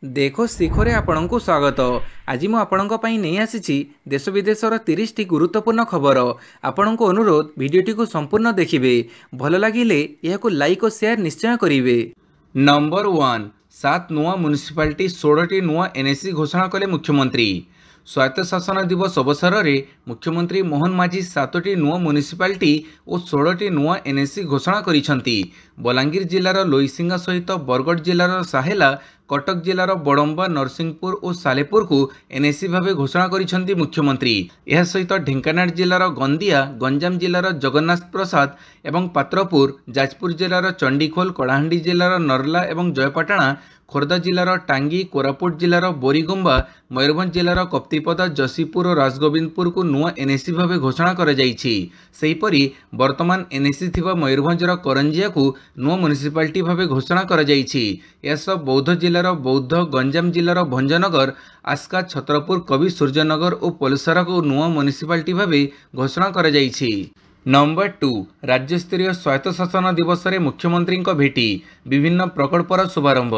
देखो शिखरे आपणଙ୍କୁ स्वागत। आज मु आपणଙ୍କ ପାଇଁ ନେଇ ଆସିଛି देश विदेशर 30 टी गुरुत्वपूर्ण खबर। आपणଙ୍କୁ अनुरोध भिडियोटी को संपूर्ण देखिए। भल लगिले यहाकु लाइक और शेयर निश्चय करिवे। नंबर 1 7 नुआ म्युनिसिपालिटी 16 टी नुआ एनएसी घोषणा कले मुख्यमंत्री। स्वायत्त शासन दिवस अवसर में मुख्यमंत्री मोहन माझी 7 टी नुआ म्युनिसिपालिटी और 16 टी नुआ एनएसी घोषणा करिसंती। बलांगीर जिलार लोईसिंगा सहित बरगढ़ जिलार साहेला, कटक जिलार बड़म्बा, नरसिंहपुर और सालेपुर को एनएसी भाव घोषणा करिसंती मुख्यमंत्री। यह सहित ढेंकानाल जिलार गंदिया, गंजाम जिलार जगन्नाथ प्रसाद एवं पात्रपुर, जाजपुर जिलार चंडीखोल, कलाहांडी जिलार नरला एवं जयपाटना, खोर्धा जिलार टांगी, कोरापुट जिलार बोरीगुंबा, मयूरभंज जिलार कप्तिपदा, जसीपुर और राजगोविंदपुर को नुआ एनएसी भाव घोषणा कर सेहीपरि वर्तमान एनएसी थिबा मयूरभंजर करंजिया को नुआ म्युनिसिपालिटी भाव घोषणा कर बौद्ध जिलार बौद्ध, गंजाम जिलार भंजनगर, आस्का, छतरपुर, कवि सूर्यनगर और पलसारा को नुआ म्युनिसिपालिटी भाव घोषणा कर नंबर 2 राज्यस्तरीय स्वायत्त शासन दिवस में मुख्यमंत्री भेटी, विभिन्न प्रकल्पर शुभारंभ।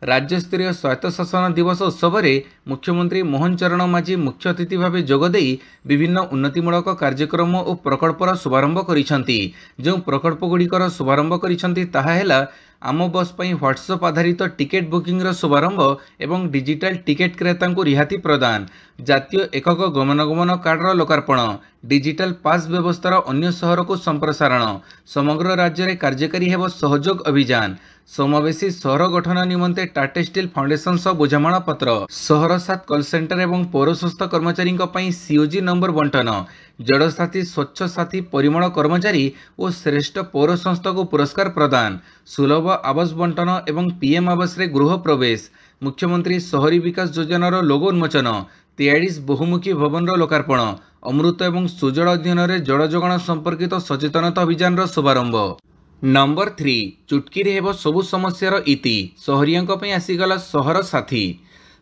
राज्यस्तरीय स्वायत्त शासन दिवस उत्सव में मुख्यमंत्री मोहन चरण माझी मुख्य अतिथि भाव जोगदे विभिन्न उन्नतिमूलक कार्यक्रम और प्रकल्पर शुभारंभ करिसंती। जो प्रकल्पगुड़िकर शुभारंभ करिसंती ताहा हेला आम बस पर व्हाट्सएप आधारित टिकेट बुकिंग शुभारंभ एवं डिजिटल टिकेट क्रेता को रिहाती प्रदान, जातीय एकक गमनागमन कार्डर लोकार्पण, डिजिटल पास व्यवस्थार अन्य सहर को संप्रसारण, समग्र राज्य में कार्यकारी हेब सहयोग अभियान, समावेशी सहर गठन निमंते टाटा स्टील फाउंडेशन सह बुझामणा पत्र, सहर 7 कॉल सेंटर एवं पौर संस्था कर्मचारी सीओजी नंबर बंटन, जड़ साथी, स्वच्छ साथी, परिमल कर्मचारी और श्रेष्ठ पौर संस्था को पुरस्कार प्रदान, सुलभ आवास बंटन एवं पीएम आवास रे गृह प्रवेश, मुख्यमंत्री शहरी विकास योजनार लोगो उन्मोचन, 43 बहुमुखी भवन लोकार्पण, अमृत एवं सुजल अध्ययन रे जल जोगाण संपर्कित सचेतनता अभियान शुभारंभ। नंबर 3 चुटकी हेब सबु समस्यार इति, सहरियांक पई आसीगला सहर साथी।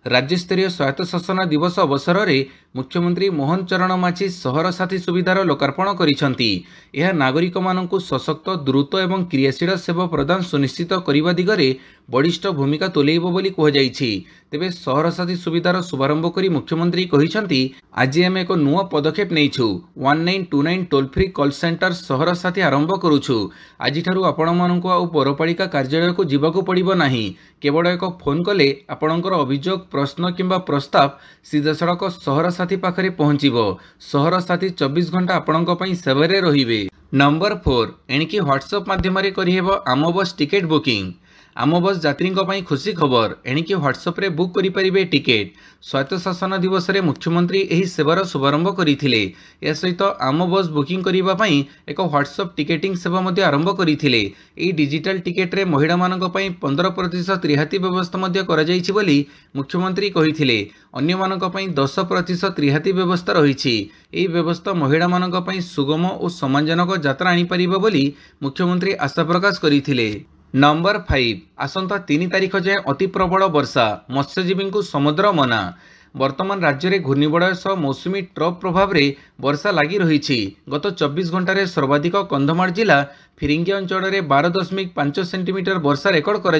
राज्यस्तरीय स्वायत्त शासन दिवस अवसर में मुख्यमंत्री मोहन चरण माझी सहर साथी सुविधार लोकार्पण करिसंती। यह नागरिक मानकु सशक्त, द्रुत एवं क्रियाशील सेवा प्रदान सुनिश्चित करने दिगरे बलिष्ठ भूमिका तुलेइब बोली कहुଯାଇଛି। तेबे सहर साथी सुविधार शुभारंभ करी मुख्यमंत्री कहिसंती, आज आम एक नुआ पदक्षेप नैछु। 1929 टोल फ्री कॉल सेंटर सहर साथी आरंभ करुछु। आज आपण मानकु आ पौरपालिका कार्यालय को जीवाकू पड़िबो नाही। केवल एक फोन कले आपणकर अभियोग, प्रश्न किंबा प्रस्ताव सीधा सड़क सहर साथी पाखरे पहुंचीबो। सहर साथी 24 घंटा आपणक पई सेवारे रहिबे। नंबर 4 एणिकी व्हाट्सएप माध्यम करिहेबो आम बस टिकेट बुकिंग। आम बस यात्री खुशी खबर, एणिकी व्हाट्सएप रे बुक करें टिकेट। स्वायत्त शासन दिवस में मुख्यमंत्री यह सेवार शुभारंभ करते। यह सहित आम बस बुकिंग करने एक व्हाट्सएप टिकेटिंग सेवा आरंभ करते। यह डिजिटल टिकेट रे महिला मानक पई 15% रिहाती व्यवस्था कर मुख्यमंत्री कही। अन्य मानक पई 10% रिहाती व्यवस्था रही। यह व्यवस्था महिला मानक पई सुगम और सम्मानजनक यात्रा आनीपर बोली मुख्यमंत्री आशा प्रकाश करते। नंबर 5 आसंता 3 तारिख जाए अति प्रबल वर्षा, मत्स्यजीवी को समुद्र मना। वर्तमान राज्य में घूर्णिबलय सह मौसुमी ट्रफ प्रभाव में वर्षा लगी रही। गत 24 घंटे सर्वाधिक कंधमाल जिला फिरिंगी अंचल में 12.5 सेंटीमीटर वर्षा रेकर्ड कर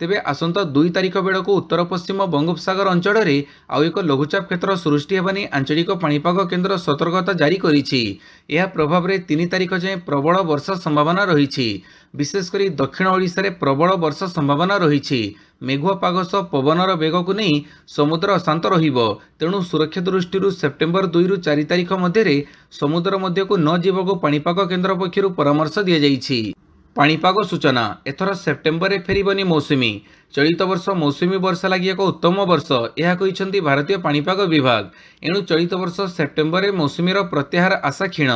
तेबे आसंता 2 तारिख बेलू उत्तर पश्चिम बंगोपसागर अंचल में आउ एक लघुचाप क्षेत्र सृष्टि होगा नहीं आंचलिक पाणीपाग केन्द्र सतर्कता जारी करिछि। यह प्रभाव में 3 तारिख जाए प्रबल वर्षा संभावना रही। विशेषकर दक्षिण ओडिशा रे प्रबल वर्षा संभावना रही। मेघुआ पाग सह पवनर बेग को नहीं समुद्र अशांत रहिबो। तेणु सुरक्षा दृष्टि सेप्टेम्बर 2 रु 4 तारिख मध्य समुद्र मध्य को न जीवको पाणीपाग केन्द्र पक्षरु परामर्श दिया जाइछि। पाणीपाग सूचना एथर सेप्टेम्बर में फेरबनी मौसुमी। चलित वर्ष मौसुमी वर्षा लगी एक उत्तम वर्ष यह कहते भारतीय पाणीपाग विभाग। एणु चलित वर्ष सेप्टेम्बर में मौसुमीर प्रत्याहार आशा क्षीण।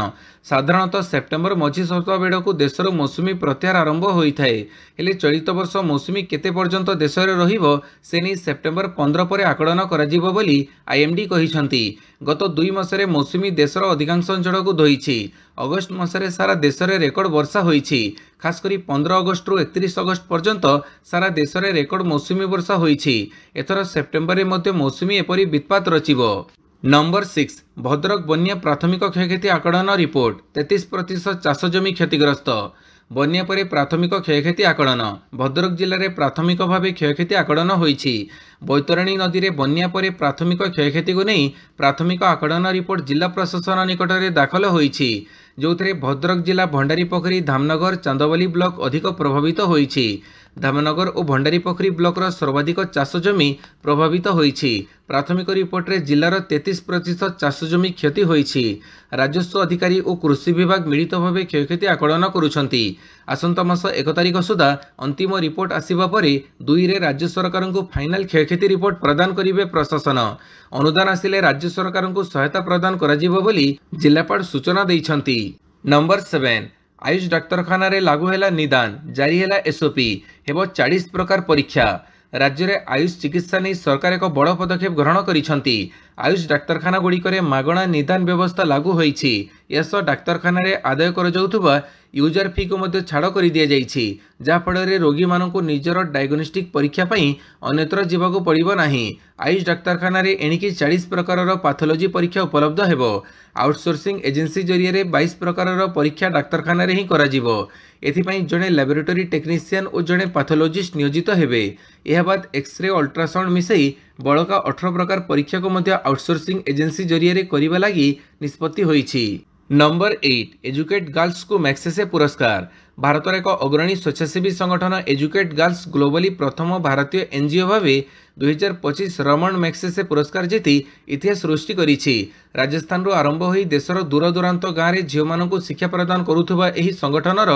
साधारणतः सेप्टेम्बर मझी सप्ताह बेड़ू देशर मौसुमी प्रत्याहार आरंभ होता है। हेले चलित वर्ष मौसुमी केते पर्यंत देश में रहिबो से नहीं सेप्टेम्बर 15 पर आकलन करा बोली आईएमडी कहिसंती। गत 2 मासरे मौसुमी देशर अधिकांश अंचल को धोइछि। अगस्ट मासरे सारा देश में रेकर्ड वर्षा होइछि। खासकरी 15 अगस्ट रु 31 अगस्ट पर्यंत सारा देश में रेकर्ड मौसुमी वर्षा होइछि। एथर सेप्टेम्बर में मौसुमी एपरी वित्पात रचिबो। नंबर 6 भद्रक बन्या प्राथमिक क्षयक्षति आकलन रिपोर्ट 33% चाष जमी क्षतिग्रस्त। बन्या परे प्राथमिक क्षयक्षति आकलन भद्रक जिले में प्राथमिक भाव क्षयक्षति आकलन होईछि। बैतरणी नदी में बन्या परे प्राथमिक क्षयक्षति को नहीं प्राथमिक आकलन रिपोर्ट जिला प्रशासन निकट में दाखल होईछि, जो भद्रक जिला भंडारीपोखरी धामनगर चांदवाली ब्लॉक अधिक प्रभावित होईछि। धामनगर और भंडारीपोखरी ब्लॉकर सर्वाधिक चाष जमी प्रभावित होईछि। प्राथमिक रिपोर्ट रे जिलार 33% चाष जमी क्षति होईछि। राजस्व अधिकारी और कृषि विभाग मिलित भाव क्षयक्षति आकलन करुछंती। आसंता मास 1 तारिख सुधा अंतिम रिपोर्ट आसिबा परे 2 रे राज्य सरकार को फाइनल क्षयक्षति रिपोर्ट प्रदान करिवे प्रशासन। अनुदान आसिले राज्य सरकार को सहायता प्रदान कराजिबो बोली जिलापाल सूचना दैछंती। नंबर 7 आयुष डाक्तरखाना रे लागू हैला निदान जारी हैला एसओपी हेबो 40 प्रकार परीक्षा। राज्य में आयुष चिकित्सा नहीं सरकार एक बड़ पदक्षेप ग्रहण करिसंती। आयुष डाक्तरखाना गुड़िकरे मागणा निदान व्यवस्था लागू होईछि। यह डाक्तरखाना रे आदाय कर जाउथबा यूजर फी को मध्य छाड़ कर दिया जाइछि, जहा फଳରେ रोगी मानकु निजर डायग्नोस्टिक परीक्षा पई अन्यत्र जीवाकु पड़िबो नाही। आयुष डाक्तरखाना रे एणिकी 40 प्रकार पैथोलॉजी परीक्षा उपलब्ध हेबो। आउटसोर्सिंग एजेंसी जरिए 22 प्रकार परीक्षा डाक्तरखाना रे ही कराजिबो। एथिपाई जड़े लैबोरेटरी टेक्नीशियन और जड़े पैथोलॉजिस्ट नियोजित हेबे। यह बाद एक्सरे अल्ट्रासाउंड मिसई बड़का 18 प्रकार परीक्षा को मध्य आउटसोर्सिंग एजेंसी जरिए करबा लागि निष्पत्ति होईछि। नंबर 8 एजुकेट गर्ल्स को मैक्सेसे पुरस्कार। भारतर एक अग्रणी स्वेच्छासेवी संगठन एजुकेट गर्ल्स ग्लोबली प्रथम भारतीय एनजीओ भावे 2025 रमण मैक्सेसे पुरस्कार जीति इतिहास सृष्टि करिछि। राजस्थान आरंभ होई देशर दूर दूरांत गाँव में झील मानक शिक्षा प्रदान करुथुबा एही संगठनर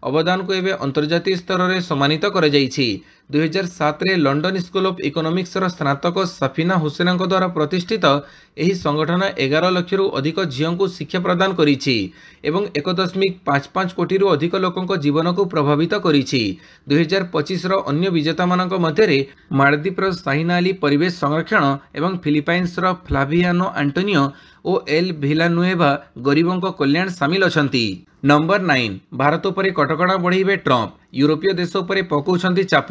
अवदान को एवं अंतर्जातीय स्तर में सम्मानित कर जाइछि। 2007 रे लंडन स्कूल ऑफ इकोनॉमिक्स स्नातक सफिना हुसैन द्वारा प्रतिष्ठित एही संगठन 11 लाख रु अधिक झील को शिक्षा प्रदान करिछि एवं 1.55 कोटी रु अधिक लोकंक जीवन को प्रभावित करिछि। 2025 रो अन्य विजेता मानक मध्यरे मालदीप रो साहिना अली परिवेश संरक्षण एवं फिलिपाइन्स रो फ्लावियानो एंटोनियो और एल विलानुएवा गरीबों को कल्याण सामिल अछंती। नंबर 9 भारत उपरे कटकणा बढ़ाइबे ट्रंप। यूरोपीय देश उपरे पकाउछंती चाप।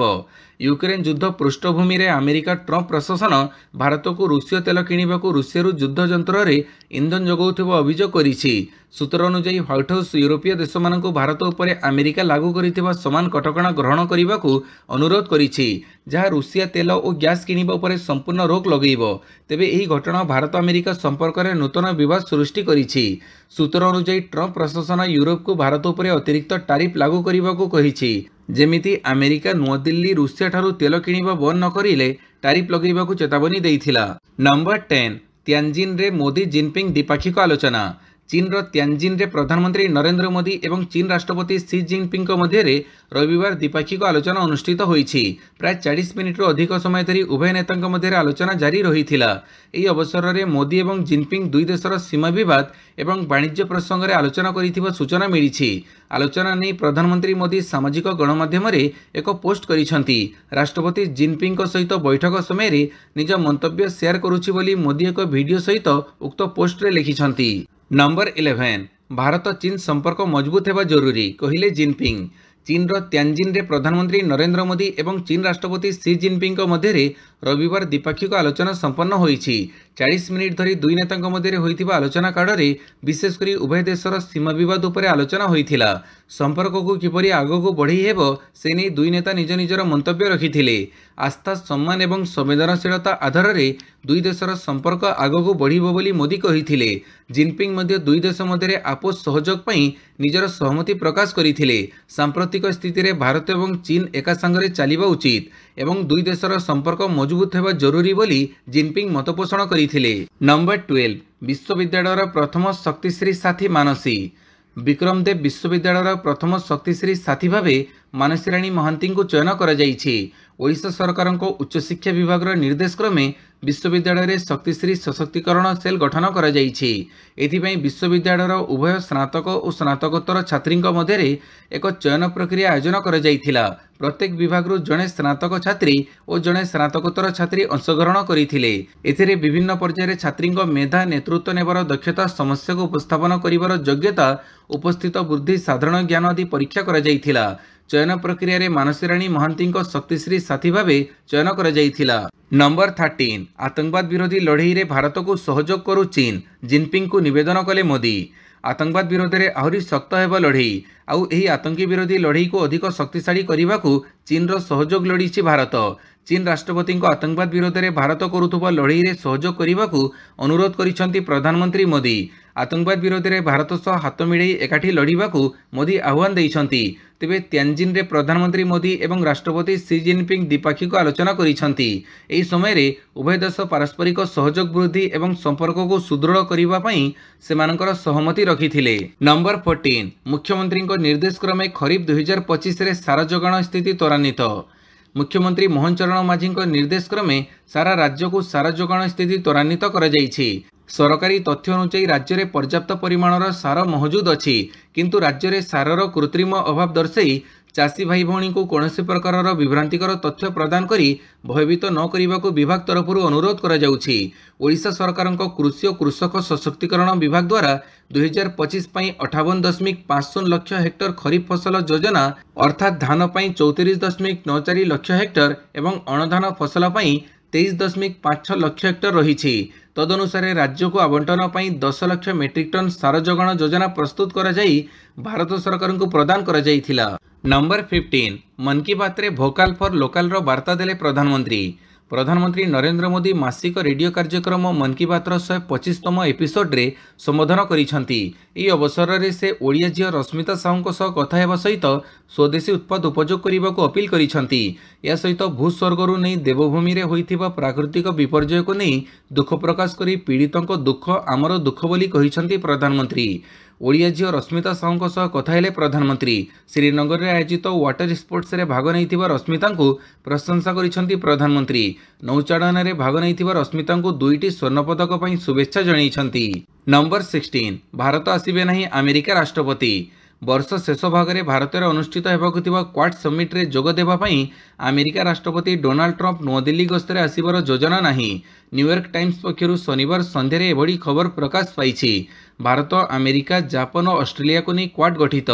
यूक्रेन युद्ध पृष्ठभूमि रे अमेरिका ट्रंप प्रशासन भारत को रूसीय तेल किणवाकू रूसियारू युद्ध यंत्र रे इंधन जोगाउथिबा अभियोग करिछि। सूत्र अनुसार व्हाइट हाउस यूरोपीय देश मानकू भारत उपरे अमेरिका लागू करिथिबा समान कटकणा ग्रहण करने अनुरोध करिछि, जहाँ रूसिया तेल और गैस किणवा उपरे संपूर्ण रोक लगेइबो। तेबे एही घटना भारत अमेरिका संपर्क में नूतन विवाद सृष्टि करिछि। सूत्र अनुसार ट्रंप प्रशासन यूरोप को भारत उपरे अतिरिक्त टारिफ लागू करने कहिछि, जेमिति अमेरिका नुआदिल्ली रूसिया ठारू तेल किणवा बंद न करिले टारिफ लगेइबाकू चेतावनी देइथिला। नंबर 10 त्यानजिन रे मोदी जिनपिंग द्विपाक्षिक आलोचना। चीन रो त्यानजिन रे प्रधानमंत्री नरेंद्र मोदी एवं चीन राष्ट्रपति शी जिनपिंग मध्य रविवार द्विपाक्षिक आलोचना अनुष्ठित होईछि। प्राय 40 मिनिट अधिक समय धरी उभय नेतांक मध्य आलोचना जारी रहिथिला। एही अवसर में मोदी एवं जिनपिंग दुई देशर सीमा विवाद एवं वाणिज्य प्रसंग में आलोचना करिथिबा सूचना मिलिछि। आलोचना नहीं प्रधानमंत्री मोदी सामाजिक गणमाध्यम एक पोस्ट करिसेंती। राष्ट्रपति जिनपिंग सहित बैठक समय निज मंतव्य शेयर करुछि बोली मोदी एक वीडियो सहित उक्त पोस्ट रे लिखिसेंती। नंबर 11 भारत चीन संपर्क मजबूत होगा जरूरी कहले जिनपिंग। चीन रो त्यानजिन रे प्रधानमंत्री नरेंद्र मोदी एवं चीन राष्ट्रपति शी जिनपिंग मध्य रविवार द्विपाक्षिक आलोचना संपन्न होईछि। 40 मिनिट धरी दुई नेतांक मध्य होइथिबा आलोचना काଳରେ विशेषकर उभय देशर सीमा विवाद उपरे आलोचना होइथिला। संपर्क को किपरि आगको बढ़ाई हेबो से नहीं दुई नेता निज निजर मंतव्य रखिथिले। आस्था सम्मान एवं संवेदनशीलता आधार में दुई देशर संपर्क आगको बढ़िबो बोली मोदी कहिथिले। जिनपिंग मध्य दुई देश मध्य आपोष सहयोग पई निजर सहमति प्रकाश करिथिले। सांप्रतिक स्थिति रे भारत एवं चीन एका संगरे चलिबा उचित एवं दुई देशर संपर्क मजबूत होगा जरूरी बोली जिनपिंग मतपोषण करथिले। नंबर 12 विश्वविद्यालय प्रथम शक्तिश्री साथी मानसी। विक्रमदेव विश्वविद्यालय प्रथम शक्तिश्री साथी भावे मानसी राणी महांती को चयन कर ओडिशा सरकार उच्च शिक्षा विभाग निर्देश क्रमे विश्वविद्यालय रे शक्तिश्री सशक्तिकरण सेल गठन कर विश्वविद्यालय उभय स्नातक और स्नातकोत्तर छात्री मध्य एक चयन प्रक्रिया आयोजन कर प्रत्येक विभाग जड़े स्नातक छात्री और जड़े स्नातकोत्तर छात्री अंशग्रहण करथिले। एथिरे विभिन्न पर्यायर छात्री मेधा नेतृत्व नेबार दक्षता समस्या को उपस्थापन करिवार योग्यता उपस्थित बुद्धि साधारण ज्ञान आदि परीक्षा कर चयन प्रक्रिया रे मानसी राणी महांती शक्तिश्री साथी भावे चयन कर नंबर 13 आतंकवाद विरोधी लड़ई रे भारत को सहयोग करू चीन। जिनपिंग को निवेदन कले मोदी। आतंकवाद विरोध में आहरी शक्त हेब लड़ई आउ एही आतंकी विरोधी लड़ई को अधिक शक्तिशाली करने को चीन सहयोग लोड़ी भारत। चीन राष्ट्रपति आतंकवाद विरोध में भारत करुवा लड़ई में सहयोग करने को अनुरोध करिसेंती प्रधानमंत्री मोदी। आतंकवाद विरोध में भारत सह हाथ मिलई एकाठी लड़वा को मोदी आह्वान देइछंती। तेबे त्यानजिन रे प्रधानमंत्री मोदी एवं राष्ट्रपति सी जिनपिंग द्विपाक्षिक आलोचना करिसेंती। एही समय रे उभय देश पारस्परिक सहयोग वृद्धि एवं संपर्क को सुदृढ़ करबा पई सेमानकर सहमति रखिथिले। नंबर 14 मुख्यमंत्री निर्देश क्रमे खरीफ 2025 रे सारा जोगाण स्थिति त्वरान्वित। मुख्यमंत्री मोहन चरण माझी निर्देश क्रमे सारा राज्य को सारा जोगाण स्थिति त्वरान्वित करा जायछि। सरकारी तथ्य अनुसार राज्य में पर्याप्त परिमाणर सार मौजूद अछि, किंतु राज्य में सारर कृत्रिम अभाव दर्शाई चाषी भाई भौणी को कौनसी प्रकार विभ्रांतिकर तथ्य प्रदान करी भयभीत न करने को विभाग तरफ अनुरोध करा जाउछि। ओडिशा सरकार कृषि और कृषक सशक्तिकरण विभाग द्वारा 2025 पई 58.50 लाख हेक्टर खरीफ फसल योजना अर्थात धान पई 34.94 लाख हेक्टर एवं अणधान फसल पई 23.56 लाख हेक्टर रही। तदनुसार राज्य को आवंटन पई 10 लाख मेट्रिक टन सार जोगाण योजना प्रस्तुत करा जाई भारत सरकार को प्रदान करा जाइथिला। नंबर 15 मन की बात रे भोकाल फॉर लोकाल रो वार्ता देले प्रधानमंत्री नरेंद्र मोदी मासिक रेडियो कार्यक्रम मन की बात 125तम एपिसोड रे संबोधन करिसेंती। एही अवसर रे से ओडिया झियो रश्मिता साहू सह कथा हेबा सहित स्वदेशी उत्पाद उपयोग करने को अपील करिसेंती। या सहित भूस्वर्गरु नहीं देवभूमि रे होइथिबा प्राकृतिक विपर्यय को नहीं दुख प्रकाश करी पीड़ितों को दुख आमर दुख बोली कहिसेंती प्रधानमंत्री। ओडिया झियो रश्मिता साहू सह कथा हेले प्रधानमंत्री। श्रीनगर में आयोजित वाटर स्पोर्ट्स रे भाग नहीं रश्मिता को प्रशंसा करिसेंती प्रधानमंत्री। नौचाड़न में भाग नहीं रश्मिता को 2टी स्वर्ण पदक पई शुभेच्छा जणाइछंती। नंबर 16 भारत आसिबे नहीं अमेरिका राष्ट्रपति। वर्ष शेष भाग में भारत में अनुष्ठित होगाकु क्वाड समिट रे जोग देबा पई अमेरिका राष्ट्रपति डोनाल्ड ट्रंप नूआदिल्ली गस्तर आसिबार योजना नहीं। न्यूयॉर्क टाइम्स पक्षर शनिवार संध्यारे एभली खबर प्रकाश पाई। भारत अमेरिका जापान और ऑस्ट्रेलिया को नहीं क्वाड गठित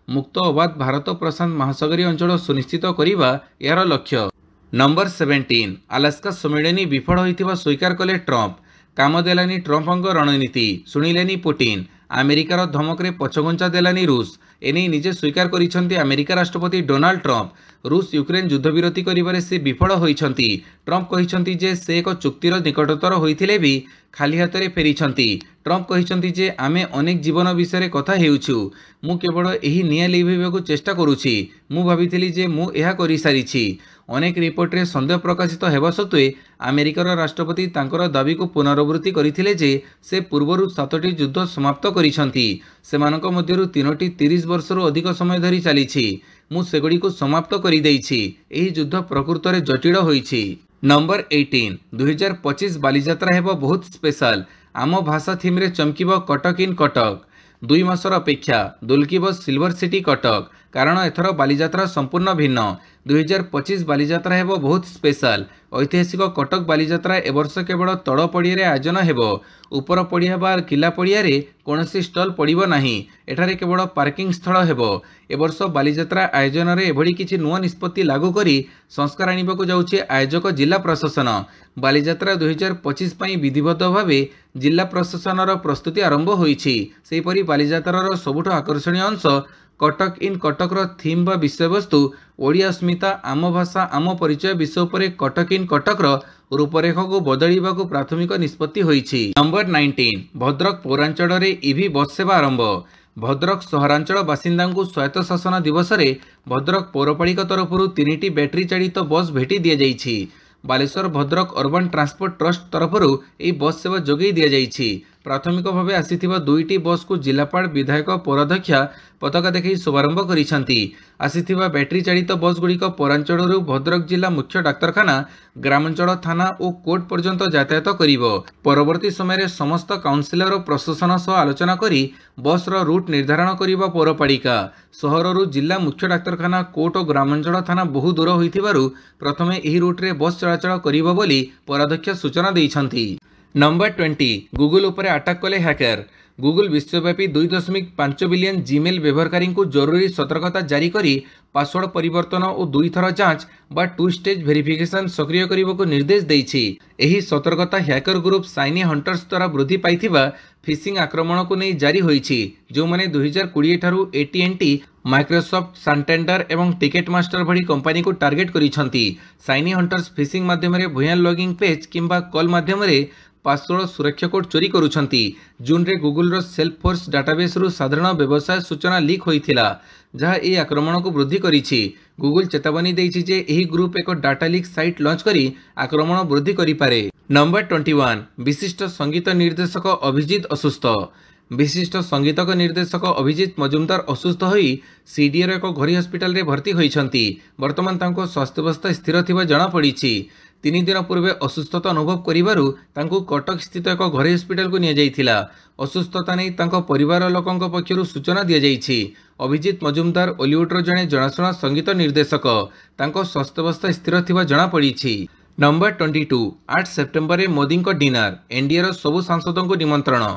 मुक्त अबाध भारत प्रशांत महासागरीय अंचल सुनिश्चित करने यार लक्ष्य। नंबर 17 अलास्का सम्मेलन विफल होइथिबा स्वीकार कले ट्रंप। काम देलानी ट्रंपଙ୍କ रणनीति शुणिलेनी पुटिन। अमेरिकार धमक रे पछघुंचा देलानी रूस। एने निजे स्वीकार करिसेंती अमेरिका राष्ट्रपति डोनाल्ड ट्रंप। रूस यूक्रेन युद्ध विरति करिबारे से विफल होइछंती। ट्रंप कहिछंती जे से एक चुक्तिर निकटतर होइथिले भी खाली हाथ में फेरिछंती। ट्रंप कहिछंती जे आमे अनेक जीवन विषय कथा हेउछु। मु केवल एही निया लिभेबाकू चेष्टा करूछि। मु भाबिथिली जे मु एहा करि सारिछि। अनेक रिपोर्ट रे संदेह प्रकाशित हेबा सत्वे अमेरिकार राष्ट्रपति तांकर दाबी को पुनरावृत्ति करथिले जे से पूर्वरु 7टी युद्ध समाप्त करिछंती। सेमानक मध्यरु 3टी 30 वर्षरु अधिक समय धरि चलीछि। मु सेगुडी को समाप्त करि देइछि। एही युद्ध प्रकृत रे जटिल होइछि। नंबर 18 2025 बालीजात्रा हेबो बहुत स्पेशल। आम भाषा थीम रे चमकिबो कटक इन कटक। 2 मासर अपेक्षा दुलकिबो सिल्वर सिटी कटक। कारण एथर बालीजात्रा संपूर्ण भिन्न। 2025 बालीजात्रा हेबो बहुत स्पेशल। ऐतिहासिक कटक बालीजात्रा एवर्ष केवल तड़ पड़िया आयोजन हेबो। ऊपर पड़िया बा किला पड़िया कौनसी स्टल पड़िबो नाही। एठारे केवल पार्किंग स्थल हेबो। एवर्ष बालीजात्रा आयोजन रे एभली किछि नुआ निष्पत्ति लागू करी संस्कार आनिबाकू जाउछि आयोजक जिला प्रशासन। बालीजात्रा 2025 पई विधिवत भावे जिला प्रशासनर प्रस्तुति आरंभ होईछि। सेहिपरि बालीजात्रार सबुठ आकर्षणीय अंश कटक इन कटकर थीम बा विषयवस्तु ओडिया अस्मिता आम भाषा आम परिचय विषय उपरे कटक इन कटकर रूपरेख को बदलने को प्राथमिक निष्पत्ति होईछि। नंबर 19 भद्रक पौरांचल रे ईवी बस सेवा आरंभ। भद्रक सहरांचल बासिंदा को स्वायत्त शासन दिवस रे भद्रक पौरपालिका तरफ 3टी बैटेरी चालित बस भेटी दि जाइछि। Baleswar Bhadrak urban transport trust तरफ यह बस सेवा जोगई दि जाइछि। प्राथमिक भाव आसीथिबा 2टी बस को जिलापाल विधायक पौराध्यक्षा पताका देखै शुभारंभ करिसेंती। आसीथिबा बैटेरी चालित बस गुड़िक पौरांचलरू भद्रक जिला मुख्य डाक्तरखाना ग्रामांचल थाना और कोर्ट पर्यंत यातायात करिवो। परवर्ती समय समस्त काउंसिलर और प्रशासन सह आलोचना करी बस रूट निर्धारण करिबा पौरपालिका। सहररू जिला मुख्य डाक्तरखाना कोर्ट और ग्रामांचल थाना बहु दूर होइथिबारु प्रथमे एही रूट रे बस चलाचल करिबो बोली पौराध्यक्ष सूचना दैछंती। नंबर 20 गूगल उपरे अटैक कले हैकर। गुगल विश्वव्यापी 2.5 बिलियन जीमेल व्यवहारकारी को जरूरी सतर्कता जारी करी पासवर्ड परिवर्तन और 2 थर जांच बा 2 स्टेज वेरिफिकेशन सक्रिय करने को निर्देश देइछि। एही सतर्कता हैकर ग्रुप शाइनी हंटर्स द्वारा वृद्धि पाइथिबा फिशिंग आक्रमण को नहीं जारी होइछि, जो माने 2020 ठारू AT&T, माइक्रोसॉफ्ट, सैंटेंडर एवं टिकेट मास्टर भली कंपनी को टार्गेट करिसंती। शाइनी हंटर्स फिशिंग माध्यम रे भुयान लॉगिंग पेज किंबा कॉल माध्यम रे पासवर्ड सुरक्षा कोड चोरी करुछंती। जून रे गूगल रो सेल्फफोर्स डाटाबेस रु साधारण व्यवसाय सूचना लीक होइथिला, जहाँ ए आक्रमण को वृद्धि करिछि। गूगल चेतावनी देइछि जे एही ग्रुप एक डाटा लीक साइट लॉन्च करी आक्रमण वृद्धि करि पारे। नंबर 21 विशिष्ट संगीत निर्देशक अभिजीत असुस्थ। विशिष्ट संगीतक निर्देशक अभिजीत मजुमदार असुस्थ होई सीडीएर एक घरोई हस्पिटाल रे भर्ती होइछंती। वर्तमान तांको स्वास्थ्यावस्था स्थिर थिबा जणा पड़िछि। 3 दिन पूर्वे असुस्थता अनुभव करिबारु तांको कटक स्थित एक घरोई हस्पिटाल को निया जाइथिला। असुस्थता नै तांको परिवार लोकंक पक्षरु सूचना दिया जाइछि। अभिजीत मजुमदार बॉलीवुड जणे जनाशुना संगीत निर्देशक। तांको स्वास्थ्यावस्था स्थिर थिबा जणा पड़िछि। नंबर 22 8 सेप्टेम्बर में मोदी को डिनर, एनडीए रो सबु सांसदों को निमंत्रण।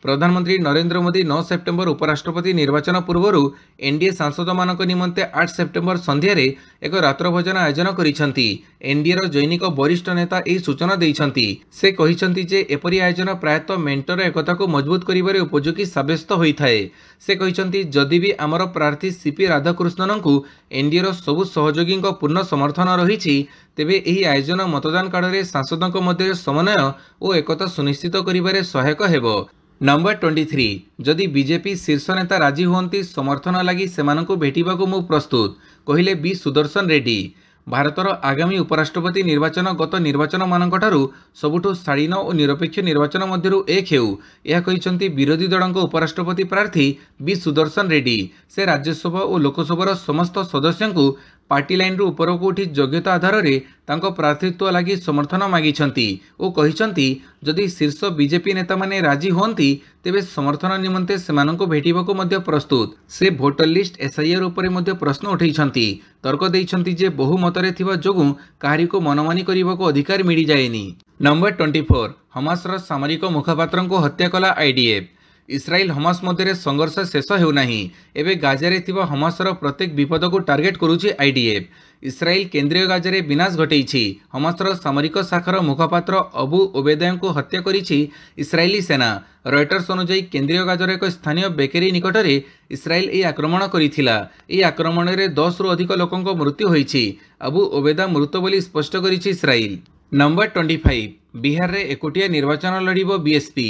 प्रधानमंत्री नरेंद्र मोदी 9 सेप्टेम्बर उपराष्ट्रपति निर्वाचन पूर्व एनडीए सांसद मान निमंते 8 सेप्टेम्बर संध्यारे एक रात्र भोजन आयोजन करिसंती। एनडीए रो जैनिक वरिष्ठ नेता यह सूचना देइछंती। से कहिसंती जे एपरि आयोजन प्रायतः मेंटर एकता को मजबूत करिबारे उपयोगी साब्यस्त होइथाए। से कहिसंती जदि भी आमर प्रार्थी सीपी राधाकृष्णन को एनडीए रो सबु सहयोगी पूर्ण समर्थन रही तेबे एही आयोजन मतदान काल में सांसदों मध्य समन्वय और एकता सुनिश्चित करिबारे सहायक हेबो। नंबर 23 जदि बीजेपी शीर्ष नेता राजी हुअंती समर्थन लगी सेमानंकु भेटिबाकु मु प्रस्तुत, कहिले बी सुदर्शन रेड्डी। भारतर आगामी उपराष्ट्रपति निर्वाचन गत निर्वाचन मानकठारु सबुठु शालीन और निरपेक्ष निर्वाचन मध्यरु एक हेउ, यह कहिसंती विरोधी दलक उपराष्ट्रपति प्रार्थी बी सुदर्शन रेड्डी। से राज्यसभा और लोकसभार समस्त सदस्यों पार्टी लाइन रु उपरकू उठी योग्यता आधार रे तांको प्रार्थीत्व लगी समर्थन मागिछंती और कहिसंती जदि शीर्ष बीजेपी नेता माने राजी होंती तेबे समर्थन निमंते सेमानंको भेटिबाको मध्य प्रस्तुत। से भोटर लिस्ट एसआईआर उपरे मध्य प्रश्न उठैछंती। तर्क दैछंती जे बहुमतरे थिबा जोगु काहारिको मनमानी करिबाको अधिकार मिली जाएनी। नंबर 24 हमासर सामरिक मुखपात्रंको हत्या कला आईडीएफ। इस्राएल हमास मध्य संघर्ष शेष होना। एवं गाजारे थिबा हमासर प्रत्येक विपद को टार्गेट करुछि आईडीएफ। इस्राएल केंद्रीय गाजारे विनाश घटैछि। हमासर सामरिक शाखार मुखपात्र अबू ओबेदा को हत्या करिछि इस्राएली सेना। रॉयटर्स अनुसार केंद्रीय गाजार एक स्थानीय बेकरी निकट में इस्राएल यह आक्रमण करिथिला। यह आक्रमण में 10 रु अधिक लोकंक मृत्यु होइछि। अबू ओबेदा मृत बोली स्पष्ट करिछि इस्राएल। नंबर 25 बिहार रे एकोटिया निर्वाचन लड़िबो BSP.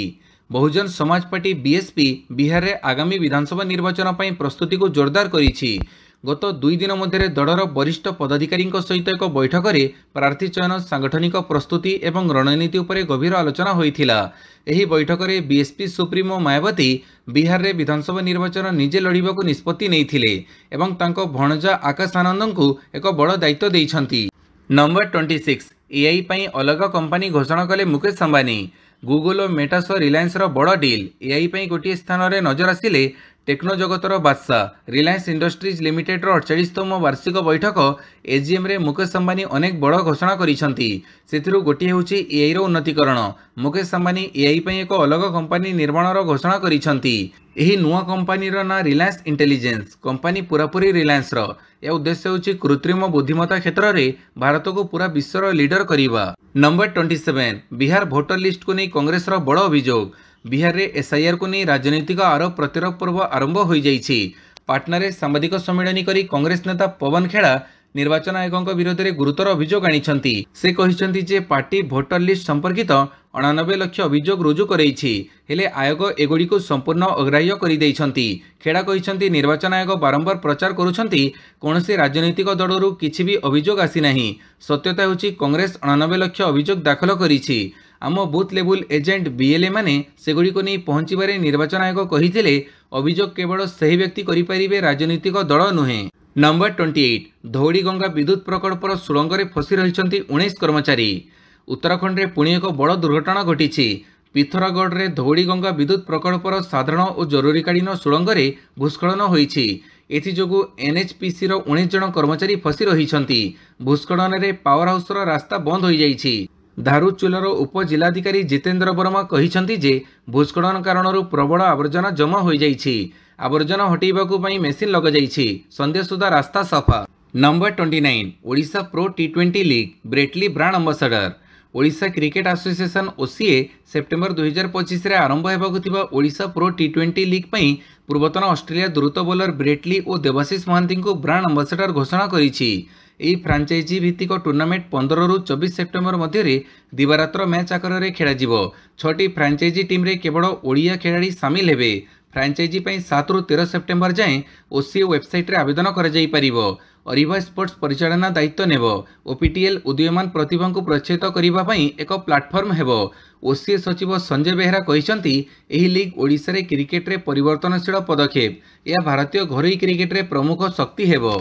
Bahujan Samaj party BSP Bihar रे आगामी विधानसभा निर्वाचन पर प्रस्तुति को जोरदार करिछि। गत 2 दिन मध्य दलर वरिष्ठ पदाधिकारी सहित एक बैठक में प्रार्थी चयन, सांगठनिक प्रस्तुति और रणनीति उपर गभीर आलोचना होइथिला। एही बैठक में बीएसपी सुप्रीमो मायावती बिहार रे विधानसभा निर्वाचन निजे लड़िबाकू निष्पत्ति नैथिले एवं तांको भणजा आकाश आनंद को एक बड़ दायित्व दैछंती। नंबर 26 एआई पई अलग कंपनी घोषणा कले मुकेश अंबानी। गूगल और मेटा सह रिलायंस रो बड़ डील। एआई पई गोटे स्थान रे नजर आसिले टेक्नो जगतर बादशाह रिलायंस इंडस्ट्रीज लिमिटेड रो 48तम वार्षिक बैठक एजीएम रे मुकेश अंबानी अनेक बड़ घोषणा करिसंती। सेथिरु गोटे होछि एआई रो उन्नतीकरण। मुकेश अंबानी एआई पई एक अलग कंपनी निर्माण रो घोषणा करिसंती। एही नुआ कंपनी रो ना रिलायंस इंटेलिजेंस। कंपनी पूरापूरी रिलायंस रो। यह उद्देश्य होछि कृत्रिम बुद्धिमत्ता क्षेत्र में भारत को पूरा विश्वर लीडर करिबा। नंबर 27 बिहार भोटर लिस्ट को नहीं कांग्रेस रो बड़ अभियोग। बिहार रे एसआईआर को नहीं राजनीतिक आरोप प्रत्यारोप पर्व आरंभ हो जाइछि। पाटना रे सांबादिक सम्मेलन करी कांग्रेस नेता पवन खेड़ा निर्वाचन आयोग विरोध में गुरुतर अभियोग आनिछंती। से कहिसंती जे पार्टी भोटर लिस्ट संपर्कित 89 लाख अभियोग रुजु करैछि, हेले आयोग एगुड़ी को संपूर्ण अग्राह्य कर दैछंती। खेड़ा कहिसंती निर्वाचन आयोग बारंबार प्रचार करुछंती कोनोसी राजनीतिक दलरू किछि भी अभियोग आसी नाही। सत्यता होछि कांग्रेस 89 लाख अभियोग दाखल करिछि। आम बूथ लेवल एजेंट बीएलए माने सेगुड़ी को नहीं पहुंचबारे निर्वाचन आयोग कहिथिले अभियोग केवल सही व्यक्ति करिपारिबे, राजनीतिक दल नुहे। नंबर 28 धौड़ीगंगा विद्युत प्रकल्पर सुरंगरे फसी रहिछंती 19 कर्मचारी। उत्तराखंड में पुणी एक बड़ दुर्घटना घटी। पिथौरागढ़ में धौड़ीगंगा विद्युत प्रकल्पर साधारण और जरूरीकालीन सुरंगरे भूस्खलन होइछि। एथिजोगु एनएचपीसी रो 19 जन कर्मचारी फसी रहिछंती। भूस्खलन में पावर हाउस रो रास्ता बंद हो जाइछि। धारुचुलर उपजिलाधिकारी जितेन्द्र वर्मा कहिसंती जे भूस्खलन कारणरू प्रबल आवर्जना जमा हो जाइछि। आवर्जना हटेइबाकु पई मेसिन लगा जाइछि। संध्या सुधा रास्ता सफा। नंबर 29 ओडिशा प्रो टी20 league Brett Lee brand ambassador. Odisha cricket association OCA September 2025 रे आरंभ हेबाकु थिबा ओडिशा प्रो टी20 लीग पई पूर्वतन ऑस्ट्रेलिया द्रुत बोलर ब्रेटली और देवाशीष महांती को ब्रांड अंबासाडर घोषणा करिछि। एही फ्रांचाइजी भित्तिक टूर्नामेंट 15 रु 24 सेप्टेम्बर मध्य दिवारात्र मैच आकार में खेल। 6टी फ्रांचाइजी टीम रे केवल ओडिया खिलाड़ी सामिल हेबे। फ्रांचाइजी 7 रु 13 सेप्टेम्बर जाए ओसीए वेबसाइट रे आवेदन कर जाई परिबो। अरिवा स्पोर्ट्स परिचालना दायित्व नेब। ओपीटीएल उदीयमान प्रतिभा को प्रोत्साहित करने एक प्लाटफर्म हेबो। ओसीए सचिव संजय बेहेरा कहिसंती एही लीग ओडिशा रे क्रिकेट रे परिवर्तनशील पदक्षेप। यह भारतीय घरोई क्रिकेट रे प्रमुख शक्ति हेबो।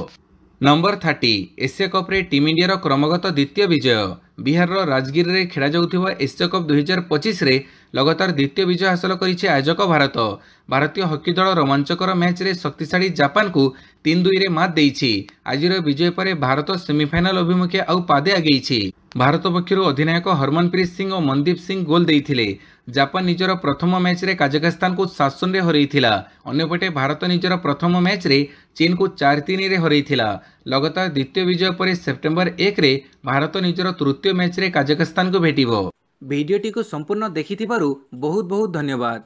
नंबर 30 एशिया कप रे टीम इंडिया क्रमगत द्वितीय विजय। बिहार राजगिर रे खेला जाउथिबा एशिया कप 2025 रे लगातार द्वितीय विजय हासिल करिछि आयोजक भारत। भारतीय हॉकी दल रोमांचकर मैच रे शक्तिशाली जापान को 3-2 रे मात देइछि। आजिर विजय पर भारत सेमीफाइनल अभिमुखे आउ पादे आगेइछि। भारत पक्षर अधिनायक हरमनप्रीत सिंह और मनदीप सिंह गोल देइथिले। जापान निजर प्रथम मैच रे काजाखस्तान को 7-0 रे हरैथिला। अन्यपटे भारत निजर प्रथम मैच रे चीन को 4-3 रे हरैथिला। लगातार द्वितीय विजय पर सेप्टेम्बर 1 रे भारत निजर तृतीय मैच रे काजाखस्तान को भेटिबो। भिडियोटी को संपूर्ण देखिथिबारु बहुत बहुत धन्यवाद।